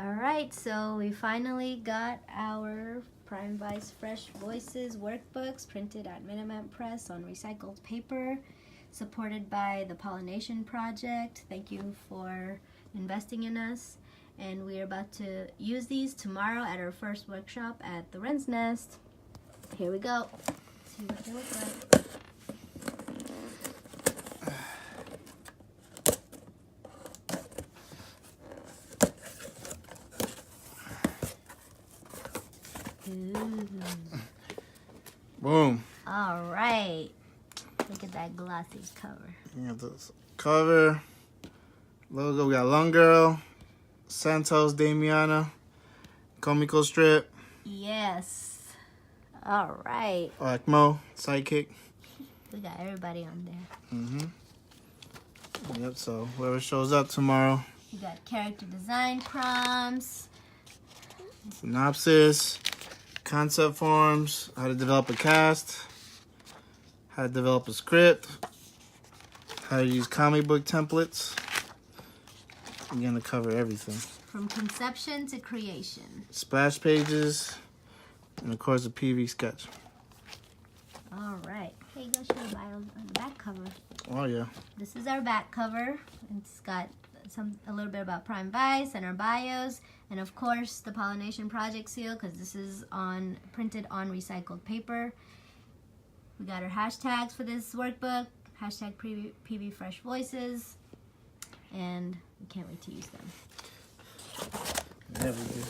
All right, so we finally got our Prime Vice Fresh Voices workbooks printed at Minimap Press on recycled paper, supported by the Pollination Project. Thank you for investing in us. And we are about to use these tomorrow at our first workshop at the Wren's Nest. Here we go. Let's see what they look like. Ooh. Boom. All right. Look at that glossy cover. We got this cover, logo. We got Long Girl, Santos, Damiana, Comico Strip. Yes. All right. Acmo, Sidekick. We got everybody on there. Yep, so whoever shows up tomorrow. We got character design prompts. Synopsis, concept forms, how to develop a cast, how to develop a script, how to use comic book templates. I'm going to cover everything. From conception to creation. Splash pages, and of course a PV sketch. All right. Hey, go show the bio on the back cover. Oh yeah. This is our back cover. It's got a little bit about Prime Vice and our bios, and of course the Pollination Project seal, because this is printed on recycled paper. We got our hashtags for this workbook, hashtag PV Fresh Voices, and we can't wait to use them. Yeah, we do.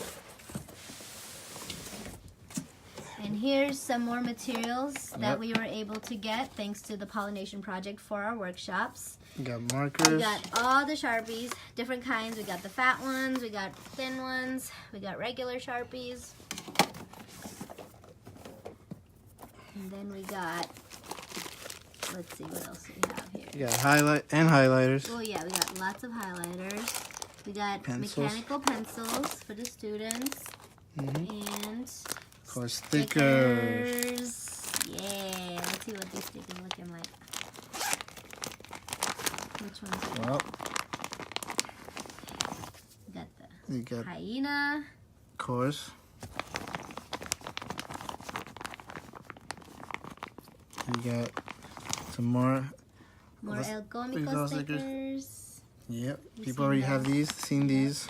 And here's some more materials that we were able to get thanks to the Pollination Project for our workshops. We got markers. We got all the Sharpies, different kinds. We got the fat ones, we got thin ones, we got regular Sharpies. And then we got, let's see what else we have here. We got highlighters. Oh yeah, we got lots of highlighters. We got Pencils. mechanical pencils for the students. And Of course, stickers. Yeah, let's see what these stickers are looking like. Which one's it? Well, We got the hyena. Of course. We got some more El Comico stickers. Yep, people already have these, seen these.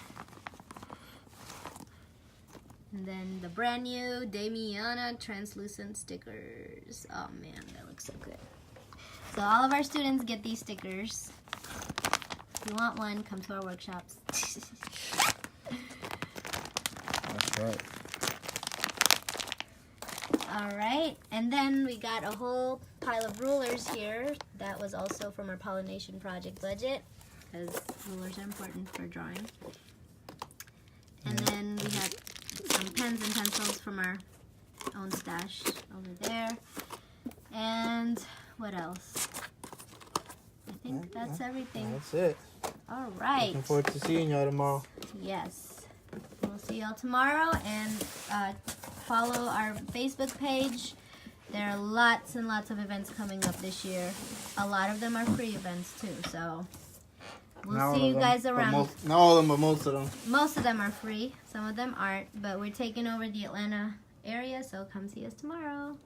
And then the brand new Damiana translucent stickers. Oh man, that looks so good. So all of our students get these stickers. If you want one, come to our workshops. That's right. All right, and then we got a whole pile of rulers here. That was also from our Pollination Project budget, because rulers are important for drawing. And then we had some pens and pencils from our own stash over there. And what else? I think that's everything. That's it. All right. Looking forward to seeing y'all tomorrow. Yes. We'll see y'all tomorrow, and follow our Facebook page. There are lots and lots of events coming up this year. A lot of them are free events too, so we'll see you guys around. Not all of them, but most of them. Most of them are free. Some of them aren't, but we're taking over the Atlanta area, so come see us tomorrow.